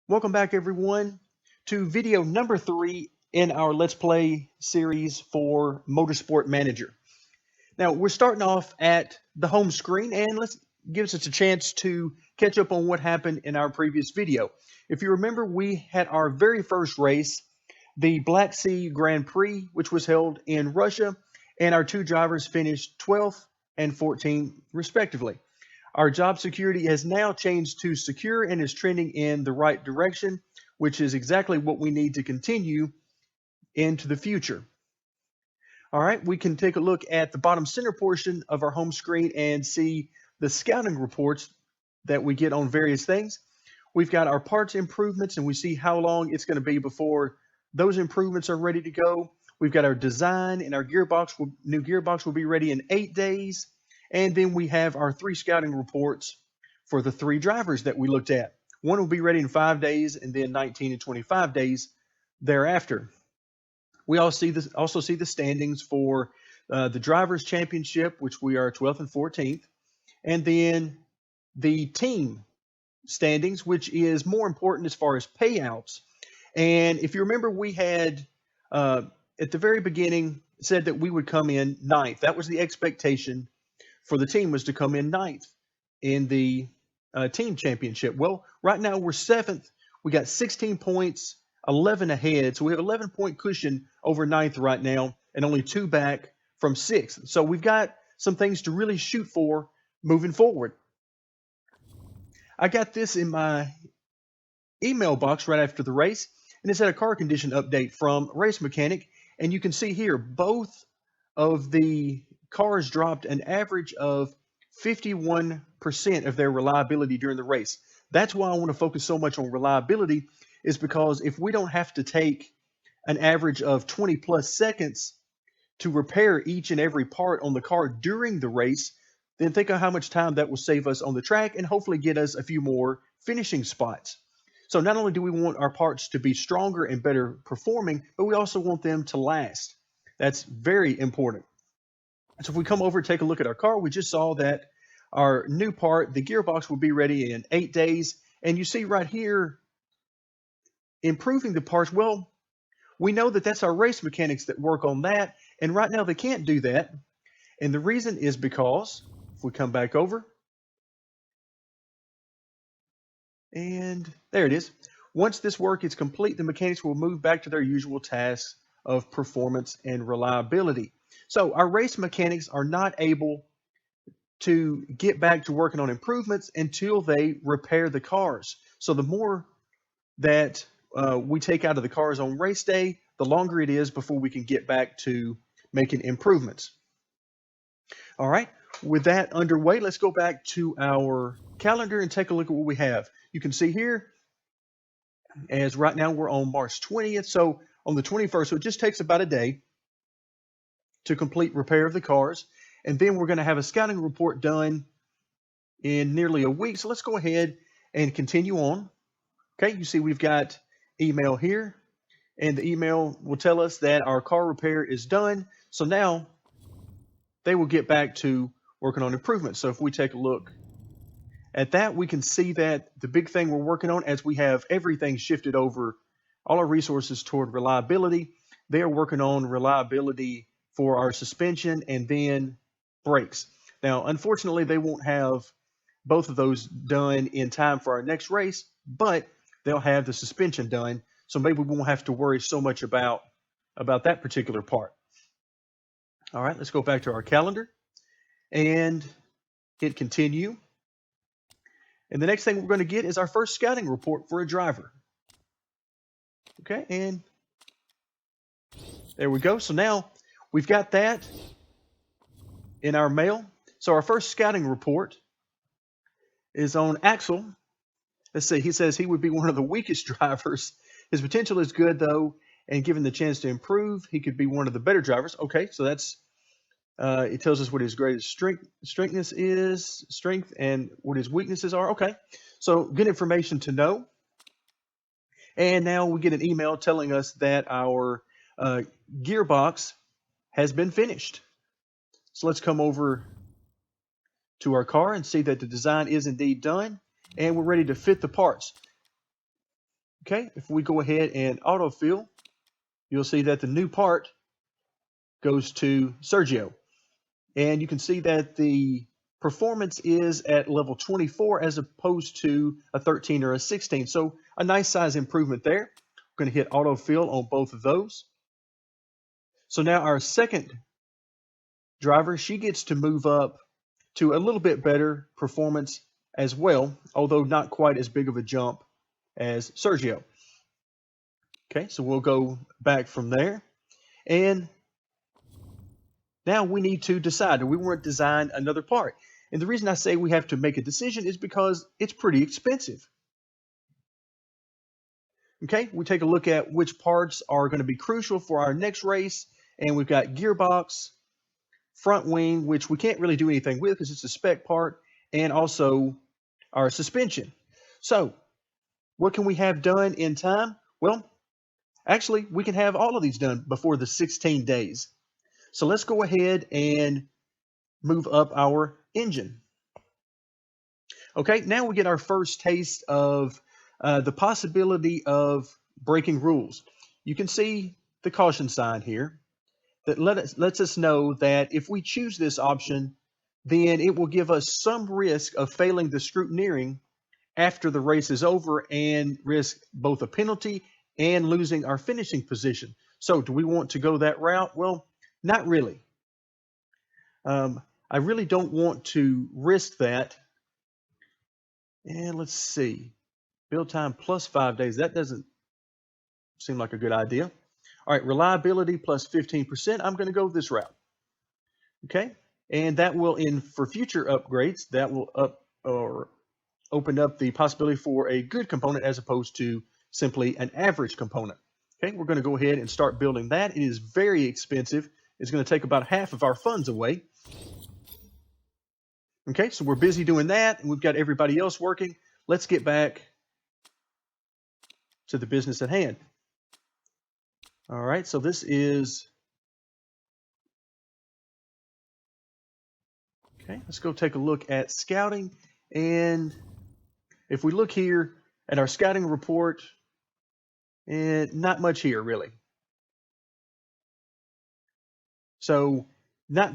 Welcome back, everyone, to video number 3 in our Let's Play series for Motorsport Manager. Now, we're starting off at the home screen, and let's gives us a chance to catch up on what happened in our previous video. If you remember, we had our very first race, the Black Sea Grand Prix, which was held in Russia, and our two drivers finished 12th and 14th, respectively. Our job security has now changed to secure and is trending in the right direction, which is exactly what we need to continue into the future. All right, we can take a look at the bottom center portion of our home screen and see the scouting reports that we get on various things. We've got our parts improvements, and we see how long it's going to be before those improvements are ready to go. We've got our design, and our new gearbox will be ready in 8 days. And then we have our 3 scouting reports for the 3 drivers that we looked at. One will be ready in 5 days, and then 19 and 25 days thereafter. We also see the standings for the Drivers' Championship, which we are 12th and 14th, and then the team standings, which is more important as far as payouts. And if you remember, we had at the very beginning said that we would come in 9th. That was the expectation for the team, was to come in 9th in the team championship. Well, right now we're 7th. We got 16 points, 11 ahead. So we have 11-point cushion over 9th right now, and only 2 back from 6th. So we've got some things to really shoot for moving forward. I got this in my email box right after the race, and it's at a car condition update from Race Mechanic. And you can see here both of the cars dropped an average of 51% of their reliability during the race. That's why I want to focus so much on reliability, is because if we don't have to take an average of 20 plus seconds to repair each and every part on the car during the race, then think of how much time that will save us on the track and hopefully get us a few more finishing spots. So not only do we want our parts to be stronger and better performing, but we also want them to last. That's very important. So if we come over and take a look at our car, we just saw that our new part, the gearbox, will be ready in 8 days. And you see right here, improving the parts. Well, we know that that's our race mechanics that work on that. And right now they can't do that. And the reason is because, if we come back over, and there it is. Once this work is complete, the mechanics will move back to their usual tasks of performance and reliability. So our race mechanics are not able to get back to working on improvements until they repair the cars. So the more that we take out of the cars on race day, the longer it is before we can get back to making improvements. All right, with that underway, let's go back to our calendar and take a look at what we have. You can see here, as right now we're on March 20th, so on the 21st, so it just takes about a day to complete repair of the cars. And then we're going to have a scouting report done in nearly a week. So let's go ahead and continue on. Okay, you see we've got email here, and the email will tell us that our car repair is done. So now they will get back to working on improvements. So if we take a look at that, we can see that the big thing we're working on, as we have everything shifted over, all our resources toward reliability, they are working on reliability for our suspension and then brakes. Now, unfortunately, they won't have both of those done in time for our next race, but they'll have the suspension done. So maybe we won't have to worry so much about that particular part. All right, let's go back to our calendar and hit continue. And the next thing we're going to get is our first scouting report for a driver. Okay, and there we go. So now we've got that in our mail. So our first scouting report is on Axel. Let's see, he says he would be one of the weakest drivers. His potential is good, though, and given the chance to improve, he could be one of the better drivers. Okay, so that's it tells us what his greatest strength and what his weaknesses are. Okay, so good information to know. And now we get an email telling us that our gearbox has been finished. So let's come over to our car and see that the design is indeed done, and we're ready to fit the parts. Okay, if we go ahead and autofill, you'll see that the new part goes to Sergio. And you can see that the performance is at level 24 as opposed to a 13 or a 16. So a nice size improvement there. We're going to hit autofill on both of those. So now our second driver, she gets to move up to a little bit better performance as well, although not quite as big of a jump as Sergio. Okay, so we'll go back from there. And now we need to decide, do we want to design another part? And the reason I say we have to make a decision is because it's pretty expensive. Okay, we take a look at which parts are going to be crucial for our next race. And we've got gearbox, front wing, which we can't really do anything with because it's a spec part, and also our suspension. So what can we have done in time? Well, actually, we can have all of these done before the 16 days. So let's go ahead and move up our engine. Okay, now we get our first taste of the possibility of breaking rules. You can see the caution sign here that lets us know that if we choose this option, then it will give us some risk of failing the scrutineering after the race is over and risk both a penalty and losing our finishing position. So do we want to go that route? Well, not really. I really don't want to risk that. And let's see, build time plus 5 days. That doesn't seem like a good idea. All right, reliability plus 15%. I'm going to go this route. Okay, and that will, for future upgrades, that will open up the possibility for a good component as opposed to simply an average component. Okay, we're going to go ahead and start building that. It is very expensive. It's going to take about half of our funds away. Okay, so we're busy doing that, and we've got everybody else working. Let's get back to the business at hand. All right, so this is, okay, let's go take a look at scouting. And if we look here at our scouting report, and not much here really. So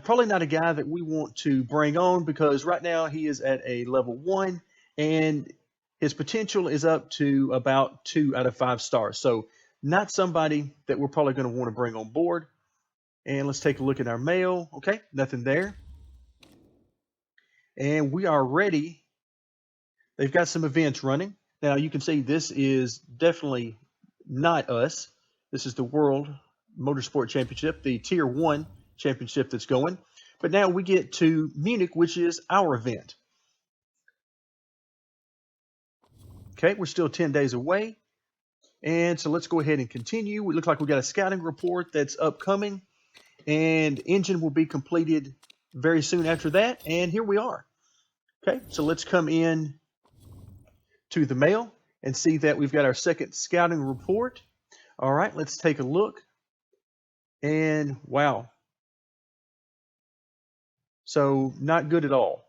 probably not a guy that we want to bring on because right now he is at a level 1 and his potential is up to about 2 out of 5 stars. So not somebody that we're probably going to want to bring on board. And let's take a look at our mail. Okay, nothing there. And we are ready. They've got some events running. Now you can see this is definitely not us. This is the World Motorsport Championship, the Tier 1 championship that's going. But now we get to Munich, which is our event. Okay, we're still 10 days away. And so let's go ahead and continue. We look like we got a scouting report that's upcoming, and engine will be completed very soon after that. And here we are. Okay, so let's come in to the mail and see that we've got our second scouting report. All right, let's take a look. And wow. So not good at all.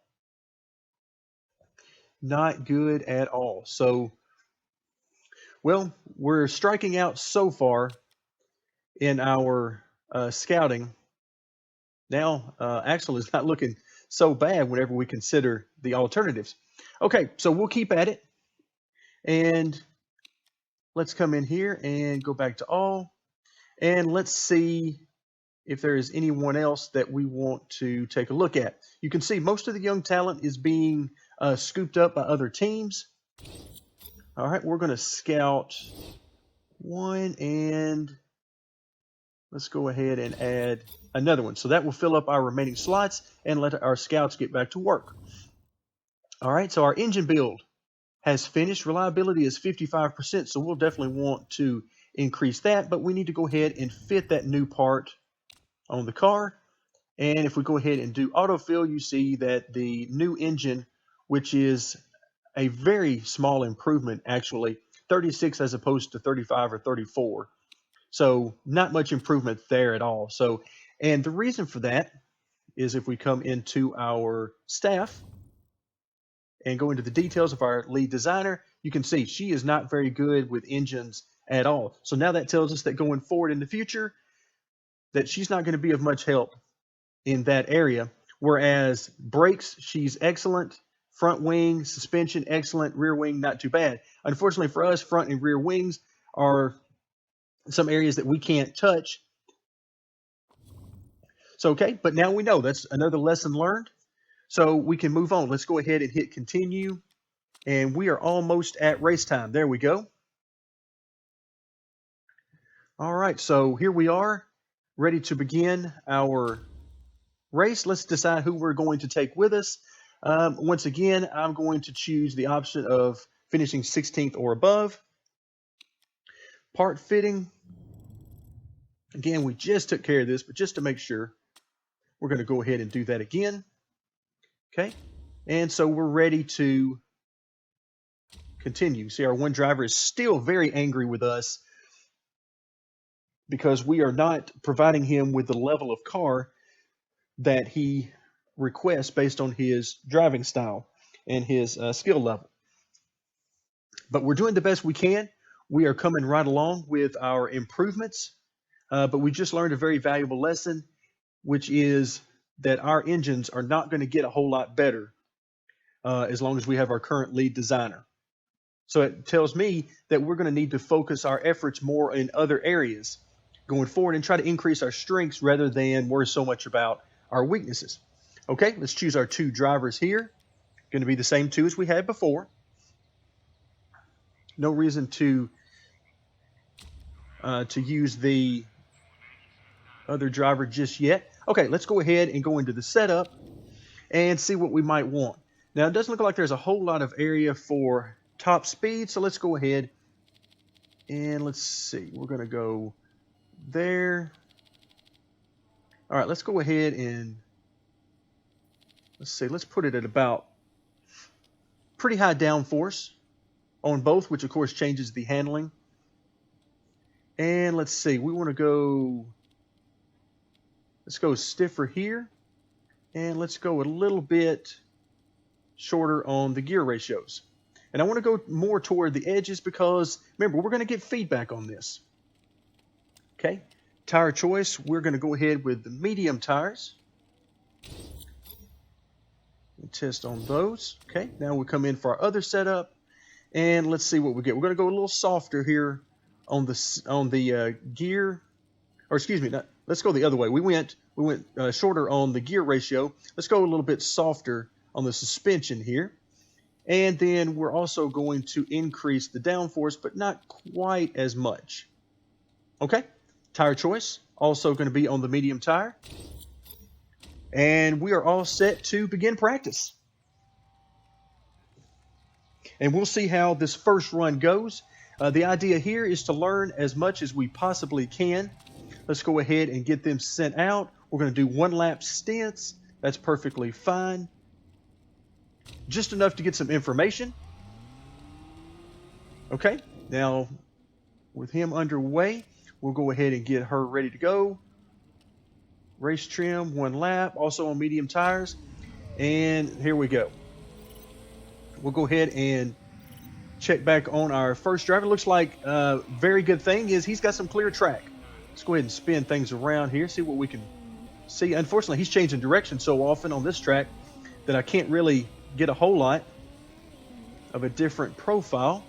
Not good at all. So, well, we're striking out so far in our scouting. Now, Axel is not looking so bad whenever we consider the alternatives. Okay, so we'll keep at it. And let's come in here and go back to all. And let's see if there is anyone else that we want to take a look at. You can see most of the young talent is being scooped up by other teams. All right, we're going to scout one, and let's go ahead and add another one. So that will fill up our remaining slots and let our scouts get back to work. All right, so our engine build has finished. Reliability is 55%, so we'll definitely want to increase that, but we need to go ahead and fit that new part on the car. And if we go ahead and do autofill, you see that the new engine, which is a very small improvement actually, 36 as opposed to 35 or 34. So not much improvement there at all. So, and the reason for that is if we come into our staff and go into the details of our lead designer, you can see she is not very good with engines at all. So now that tells us that going forward in the future, that she's not going to be of much help in that area. Whereas brakes, she's excellent. Front wing, suspension, excellent. Rear wing, not too bad. Unfortunately for us, front and rear wings are some areas that we can't touch. So, okay, but now we know that's another lesson learned. So we can move on. Let's go ahead and hit continue. And we are almost at race time. There we go. All right, so here we are, ready to begin our race. Let's decide who we're going to take with us. Once again, I'm going to choose the option of finishing 16th or above. Part fitting. Again, we just took care of this, but just to make sure, we're going to go ahead and do that again. Okay, and so we're ready to continue. See, our one driver is still very angry with us because we are not providing him with the level of car that he requests based on his driving style and his skill level. But we're doing the best we can. We are coming right along with our improvements, but we just learned a very valuable lesson, which is that our engines are not going to get a whole lot better as long as we have our current lead designer. So it tells me that we're going to need to focus our efforts more in other areas going forward and try to increase our strengths rather than worry so much about our weaknesses. Okay, let's choose our two drivers here. Going to be the same two as we had before. No reason to use the other driver just yet. Okay, let's go ahead and go into the setup and see what we might want. Now, it doesn't look like there's a whole lot of area for top speed, so let's go ahead and let's see. We're going to go there. All right, let's go ahead and let's see. Let's put it at about pretty high downforce on both, which of course changes the handling. And let's see. We want to go. Let's go stiffer here, and let's go a little bit shorter on the gear ratios. And I want to go more toward the edges because, remember, we're going to get feedback on this. Okay, tire choice, we're going to go ahead with the medium tires. And test on those. Okay, now we come in for our other setup, and let's see what we get. We're going to go a little softer here on the gear, or excuse me, let's go the other way. We went shorter on the gear ratio. Let's go a little bit softer on the suspension here. And then we're also going to increase the downforce, but not quite as much. Okay, tire choice, also going to be on the medium tire. And we are all set to begin practice. And we'll see how this first run goes. The idea here is to learn as much as we possibly can. Let's go ahead and get them sent out. We're going to do one lap stints. That's perfectly fine. Just enough to get some information. Okay, now with him underway, we'll go ahead and get her ready to go. Race trim, one lap, also on medium tires. And here we go. We'll go ahead and check back on our first driver. Looks like a very good thing is he's got some clear track. Let's go ahead and spin things around here, see what we can see. Unfortunately, he's changing direction so often on this track that I can't really get a whole lot of a different profile.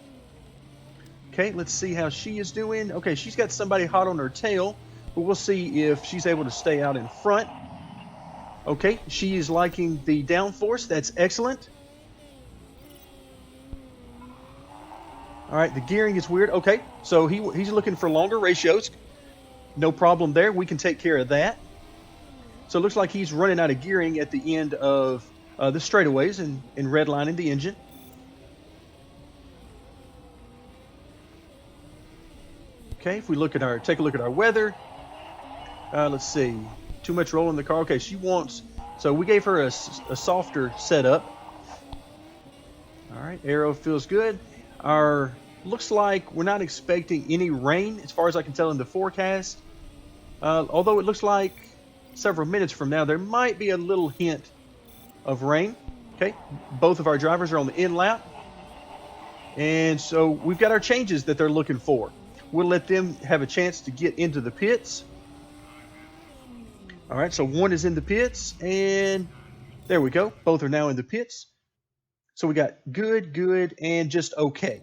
Okay, let's see how she is doing. Okay, she's got somebody hot on her tail, but we'll see if she's able to stay out in front. Okay, she is liking the downforce. That's excellent. All right, the gearing is weird. Okay, so he's looking for longer ratios. No problem there. We can take care of that. So it looks like he's running out of gearing at the end of the straightaways and redlining the engine. Okay, if we take a look at our weather. Let's see. Too much roll in the car. Okay, so we gave her a softer setup. All right, aero feels good. Looks like we're not expecting any rain as far as I can tell in the forecast. Although it looks like several minutes from now there might be a little hint of rain. Okay, both of our drivers are on the in lap. And so we've got our changes that they're looking for. We'll let them have a chance to get into the pits. All right, so one is in the pits, and there we go. Both are now in the pits. So we got good, good, and just okay.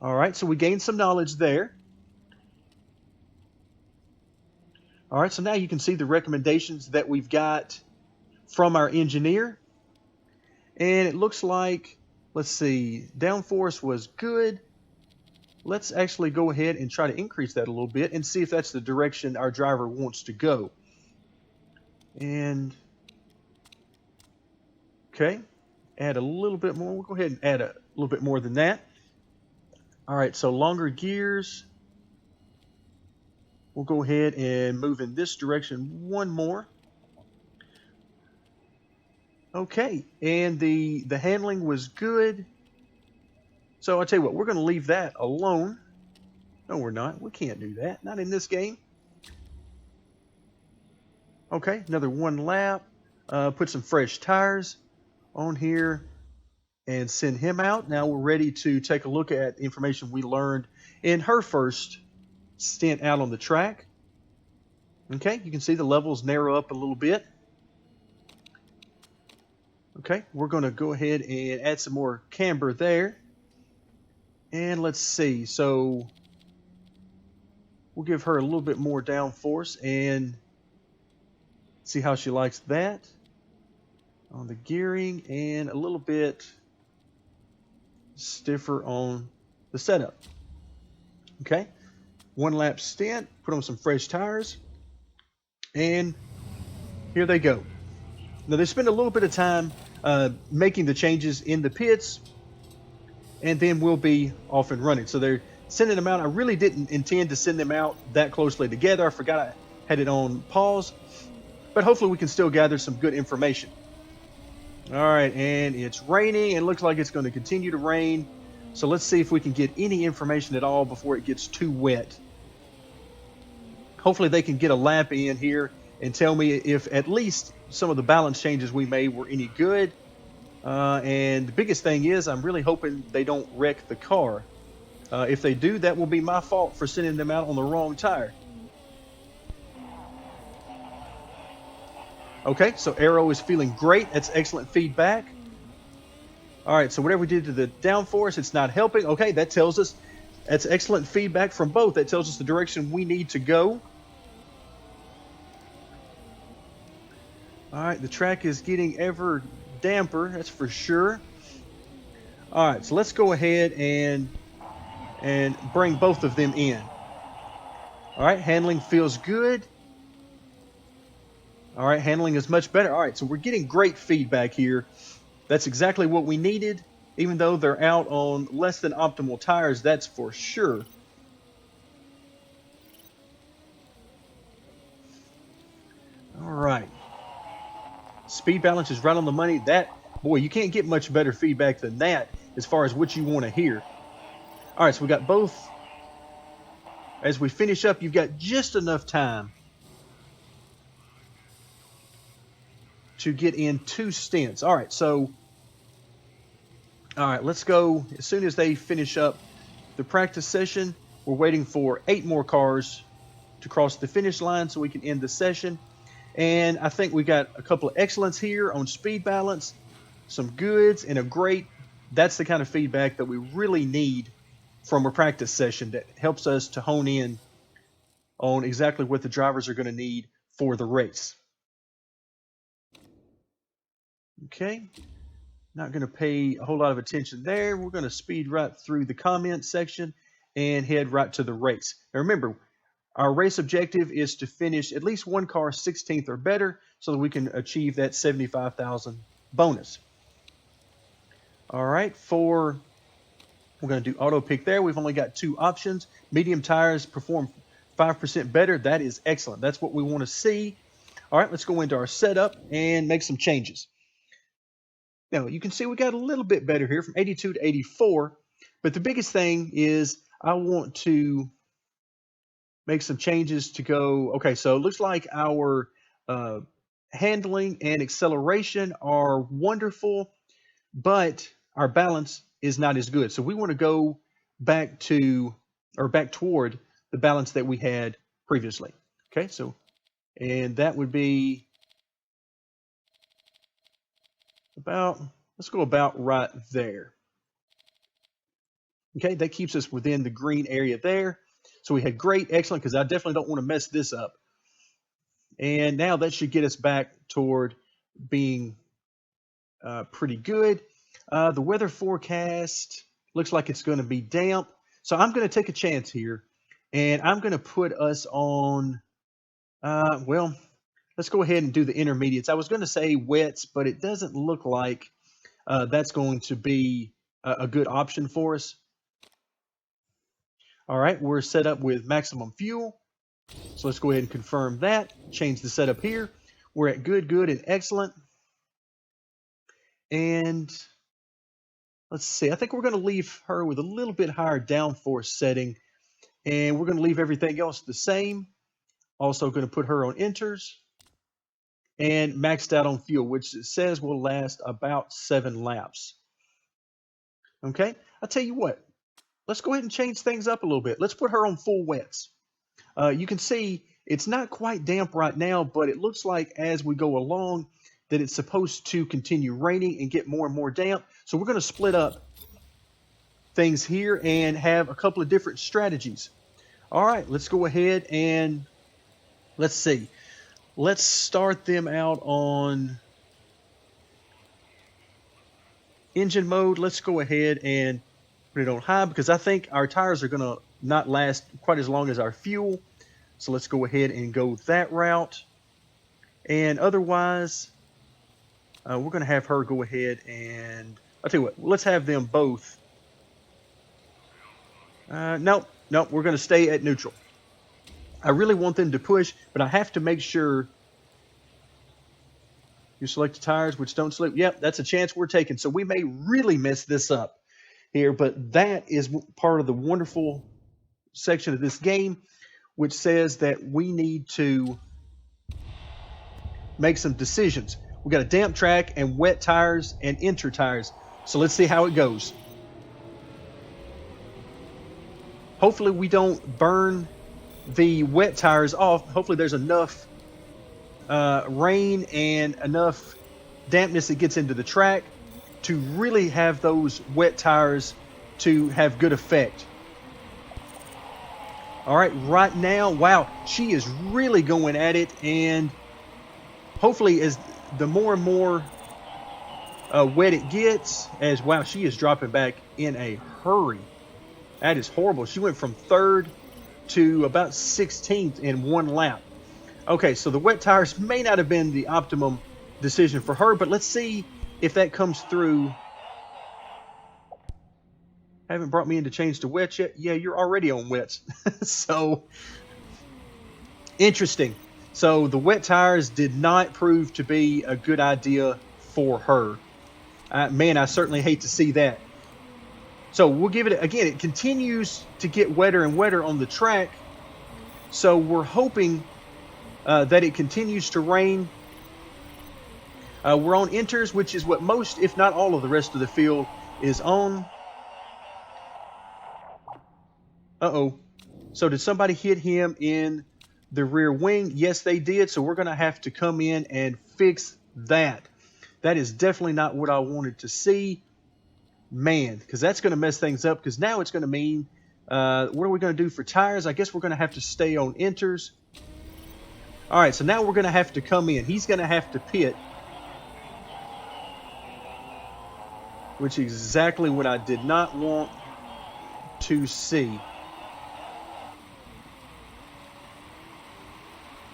All right, so we gained some knowledge there. All right, so now you can see the recommendations that we've got from our engineer. And it looks like, let's see, downforce was good. Let's actually go ahead and try to increase that a little bit and see if that's the direction our driver wants to go. And, okay, add a little bit more. We'll go ahead and add a little bit more than that. All right, so longer gears. We'll go ahead and move in this direction one more. Okay, and the handling was good. So I'll tell you what, we're going to leave that alone. No, we're not. We can't do that. Not in this game. Okay, another one lap. Put some fresh tires on here and send him out. Now we're ready to take a look at information we learned in her first stint out on the track. Okay, you can see the levels narrow up a little bit. Okay, we're going to go ahead and add some more camber there. And let's see. So we'll give her a little bit more downforce and see how she likes that on the gearing, and a little bit stiffer on the setup. Okay, one lap stint, put on some fresh tires, and here they go. Now they spend a little bit of time making the changes in the pits, and then we'll be off and running. So they're sending them out. I really didn't intend to send them out that closely together. I forgot I had it on pause, but hopefully we can still gather some good information. All right, and it's raining and looks like it's going to continue to rain. So let's see if we can get any information at all before it gets too wet. Hopefully they can get a lap in here and tell me if at least some of the balance changes we made were any good. And the biggest thing is I'm really hoping they don't wreck the car. If they do, that will be my fault for sending them out on the wrong tire. Okay, so Arrow is feeling great. That's excellent feedback. All right, so whatever we did to the downforce, it's not helping. Okay, that tells us that's excellent feedback from both. That tells us the direction we need to go. All right, the track is getting ever damper, that's for sure. All right, so let's go ahead and bring both of them in. All right, handling feels good. All right, handling is much better. All right, so we're getting great feedback here. That's exactly what we needed, even though they're out on less than optimal tires, that's for sure. All right. Speed balance is right on the money. That, boy, you can't get much better feedback than that as far as what you want to hear. All right, so we got both. As we finish up, you've got just enough time to get in 2 stints. All right, so, all right, let's go. As soon as they finish up the practice session, we're waiting for 8 more cars to cross the finish line so we can end the session. And I think we got a couple of excellents here on speed balance, some goods, and a great. That's the kind of feedback that we really need from a practice session that helps us to hone in on exactly what the drivers are going to need for the race. Okay, not going to pay a whole lot of attention there. We're going to speed right through the comment section and head right to the race. Now remember, our race objective is to finish at least one car 16th or better so that we can achieve that 75,000 bonus. All right, we're going to do auto pick there. We've only got 2 options. Medium tires perform 5% better. That is excellent. That's what we want to see. All right, let's go into our setup and make some changes. Now, you can see we got a little bit better here from 82 to 84, but the biggest thing is I want to make some changes to go. Okay, so it looks like our handling and acceleration are wonderful, but our balance is not as good. So we want to go back to, or back toward the balance that we had previously. Okay, so, and that would be about, let's go about right there. Okay, that keeps us within the green area there. So we had great, excellent, because I definitely don't want to mess this up. And now that should get us back toward being pretty good. The weather forecast looks like it's going to be damp. So I'm going to take a chance here. And I'm going to put us on, well, let's go ahead and do the intermediates. I was going to say wets, but it doesn't look like that's going to be a good option for us. All right, we're set up with maximum fuel. So let's go ahead and confirm that. Change the setup here. We're at good, good, and excellent. And let's see, I think we're going to leave her with a little bit higher downforce setting. And we're going to leave everything else the same. Also going to put her on enters. And maxed out on fuel, which it says will last about 7 laps. Okay, I'll tell you what. Let's go ahead and change things up a little bit. Let's put her on full wets. You can see it's not quite damp right now, but it looks like as we go along that it's supposed to continue raining and get more and more damp. So we're going to split up things here and have a couple of different strategies. All right, let's go ahead and let's see. Let's start them out on engine mode. Let's go ahead and put it on high because I think our tires are going to not last quite as long as our fuel. So let's go ahead and go that route. And otherwise, we're going to have her go ahead and, I'll tell you what, let's have them both. Nope, we're going to stay at neutral. I really want them to push, but I have to make sure you select the tires which don't slip. Yep, that's a chance we're taking. So we may really mess this up here, but that is part of the wonderful section of this game, which says that we need to make some decisions. We got a damp track and wet tires and enter tires. So let's see how it goes. Hopefully we don't burn the wet tires off. Hopefully there's enough rain and enough dampness that gets into the track to really have those wet tires to have good effect. All right, right now, wow, she is really going at it, and hopefully as the more and more wet it gets, as wow, she is dropping back in a hurry. That is horrible. She went from 3rd to about 16th in 1 lap. Okay, so the wet tires may not have been the optimum decision for her, but let's see if that comes through. Haven't brought me in to change to wets yet. Yeah, you're already on wets. So, interesting. So the wet tires did not prove to be a good idea for her. Man, I certainly hate to see that. So we'll give it, again, it continues to get wetter and wetter on the track. So we're hoping that it continues to rain. We're on enters, which is what most, if not all of the rest of the field is on. Uh-oh. So did somebody hit him in the rear wing? Yes, they did. So we're going to have to come in and fix that. That is definitely not what I wanted to see. Man, because that's going to mess things up, because now it's going to mean, what are we going to do for tires? I guess we're going to have to stay on enters. All right, so now we're going to have to come in. He's going to have to pit, which is exactly what I did not want to see.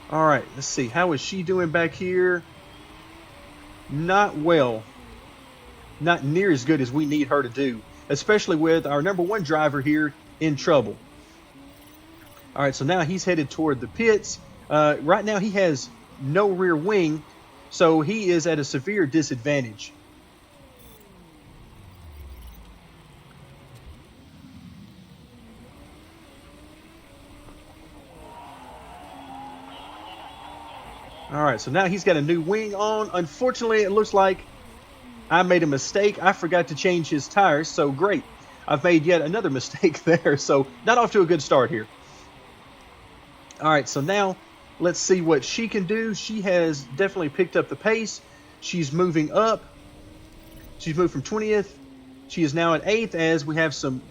All right, let's see. How is she doing back here? Not well. Not near as good as we need her to do, especially with our number 1 driver here in trouble. All right, so now he's headed toward the pits. Right now he has no rear wing, so he is at a severe disadvantage. All right, so now he's got a new wing on. Unfortunately, it looks like I made a mistake. I forgot to change his tires, so great. I've made yet another mistake there, so not off to a good start here. All right, so now let's see what she can do. She has definitely picked up the pace. She's moving up. She's moved from 20th. She is now at 8th as we have some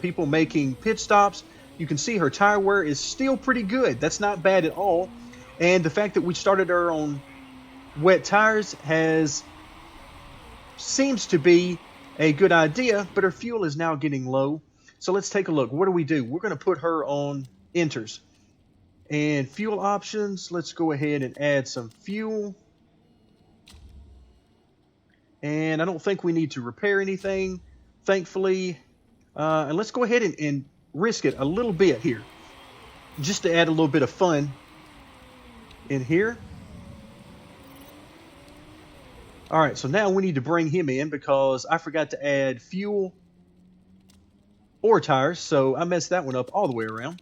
people making pit stops. You can see her tire wear is still pretty good. That's not bad at all. And the fact that we started her on wet tires seems to be a good idea, but her fuel is now getting low. So let's take a look. What do? We're going to put her on enters. And fuel options, let's go ahead and add some fuel. And I don't think we need to repair anything, thankfully. And let's go ahead and risk it a little bit here, just to add a little bit of fun in here. All right, so now we need to bring him in because I forgot to add fuel or tires, so I messed that one up all the way around.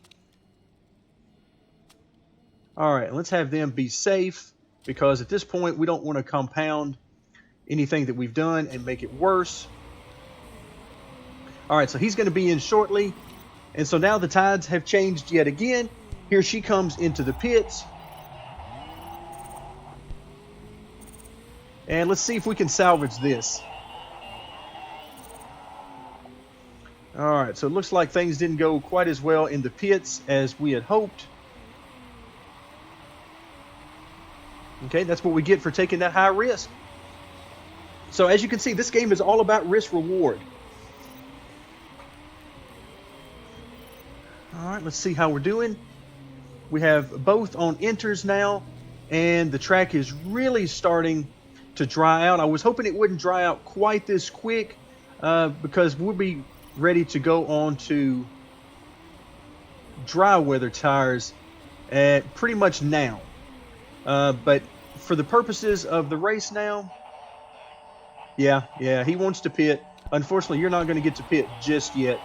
All right, let's have them be safe because at this point we don't want to compound anything that we've done and make it worse. All right, so he's going to be in shortly. And so now the tides have changed yet again. Here she comes into the pits. And let's see if we can salvage this. All right, so it looks like things didn't go quite as well in the pits as we had hoped. Okay, that's what we get for taking that high risk. So as you can see, this game is all about risk reward. All right, let's see how we're doing. We have both on enters now, and the track is really starting to dry out. I was hoping it wouldn't dry out quite this quick because we'll be ready to go on to dry weather tires at pretty much now. But for the purposes of the race now, yeah, he wants to pit. Unfortunately, you're not going to get to pit just yet.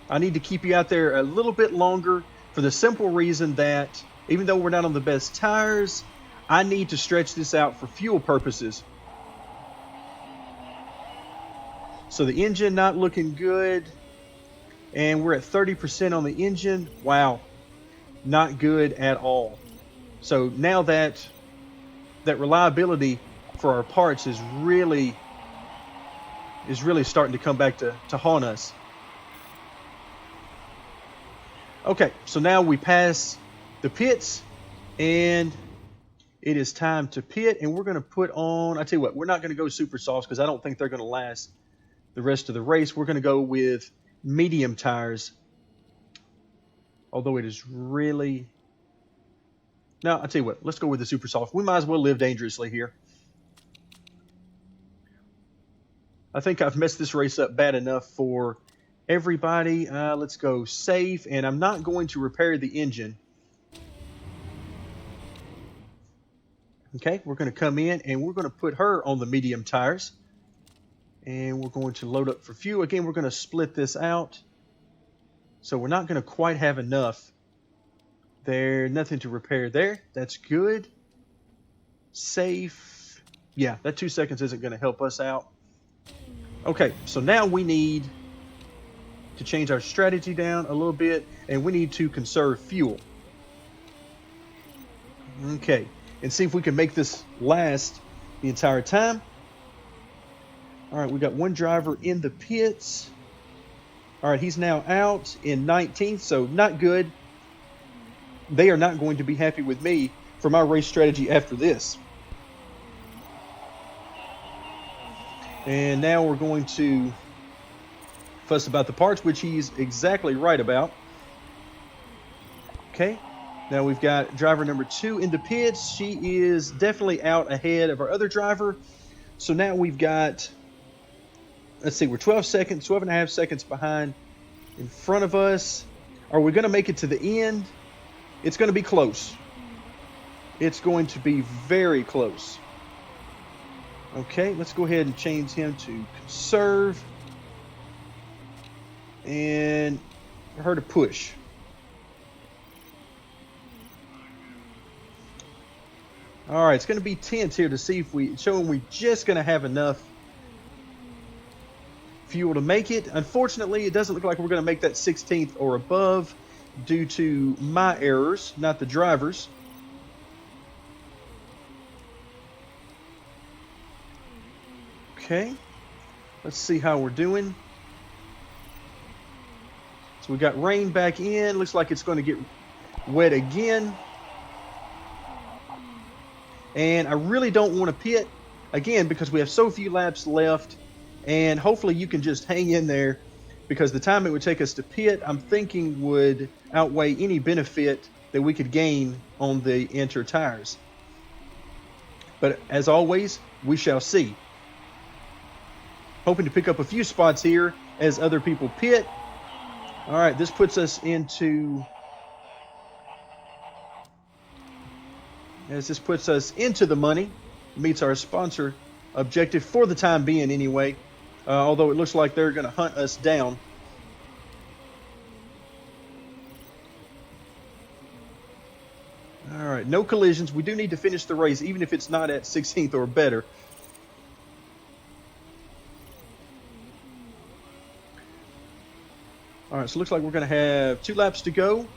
I need to keep you out there a little bit longer for the simple reason that even though we're not on the best tires, I need to stretch this out for fuel purposes. So the engine not looking good. And we're at 30% on the engine. Wow, not good at all. So now that reliability for our parts is really starting to come back to haunt us. Okay, so now we pass the pits, and it is time to pit, and we're going to put on, I tell you what, we're not going to go super softs because I don't think they're going to last the rest of the race. We're going to go with medium tires, although it is really, no, I tell you what, let's go with the super soft. We might as well live dangerously here. I think I've messed this race up bad enough for everybody. Let's go safe, and I'm not going to repair the engine. Okay, we're going to come in and we're going to put her on the medium tires. And we're going to load up for fuel. Again, we're going to split this out. So we're not going to quite have enough there. Nothing to repair there. That's good. Safe. Yeah, that 2 seconds isn't going to help us out. Okay, so now we need to change our strategy down a little bit. And we need to conserve fuel. Okay, and see if we can make this last the entire time. All right, we got one driver in the pits. All right, he's now out in 19th, so not good. They are not going to be happy with me for my race strategy after this. And now we're going to fuss about the parts, which he's exactly right about. Okay, now we've got driver number 2 in the pits. She is definitely out ahead of our other driver. So now we've got, let's see, we're 12 and a half seconds behind in front of us. Are we going to make it to the end? It's going to be close. It's going to be very close. Okay, let's go ahead and change him to conserve. And her to push. All right, it's going to be tense here to see if showing we just going to have enough fuel to make it. Unfortunately, it doesn't look like we're going to make that 16th or above due to my errors, not the driver's. Okay, let's see how we're doing. So we got rain back in. Looks like it's going to get wet again. And I really don't want to pit again because we have so few laps left. And hopefully you can just hang in there because the time it would take us to pit, I'm thinking would outweigh any benefit that we could gain on the Enter tires. But as always, we shall see. Hoping to pick up a few spots here as other people pit. All right, this puts us into... As this puts us into the money, meets our sponsor objective for the time being anyway, although it looks like they're going to hunt us down. All right, no collisions. We do need to finish the race, even if it's not at 16th or better. All right, so it looks like we're going to have 2 laps to go.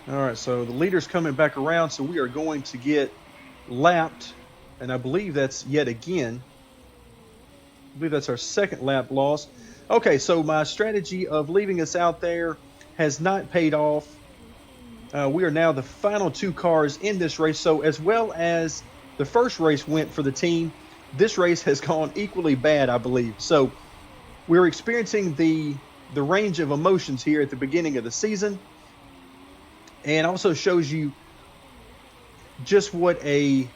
All right, so the leader's coming back around, so we are going to get lapped, and I believe that's yet again. I believe that's our second lap loss. Okay, so my strategy of leaving us out there has not paid off. We are now the final 2 cars in this race, so as well as the first race went for the team, this race has gone equally bad, I believe. So we're experiencing the range of emotions here at the beginning of the season. And also shows you just what an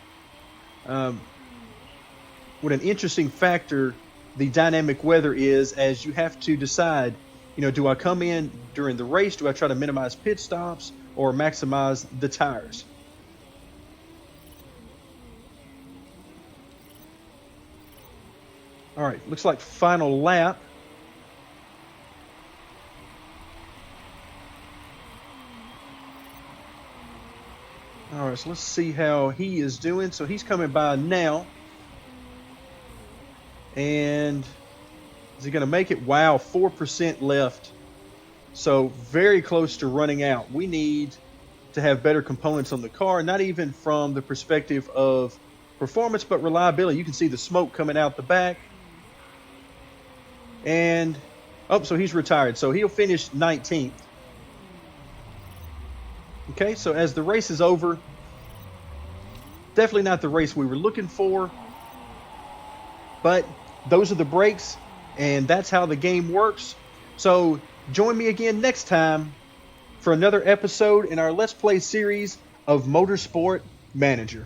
interesting factor the dynamic weather is, as you have to decide, do I come in during the race? Do I try to minimize pit stops or maximize the tires? All right, looks like final lap. All right, so let's see how he is doing. So he's coming by now. And is he going to make it? Wow, 4% left. So very close to running out. We need to have better components on the car, not even from the perspective of performance, but reliability. You can see the smoke coming out the back. And, so he's retired. So he'll finish 19th. Okay, so as the race is over, definitely not the race we were looking for, but those are the breaks, and that's how the game works. So join me again next time for another episode in our Let's Play series of Motorsport Manager.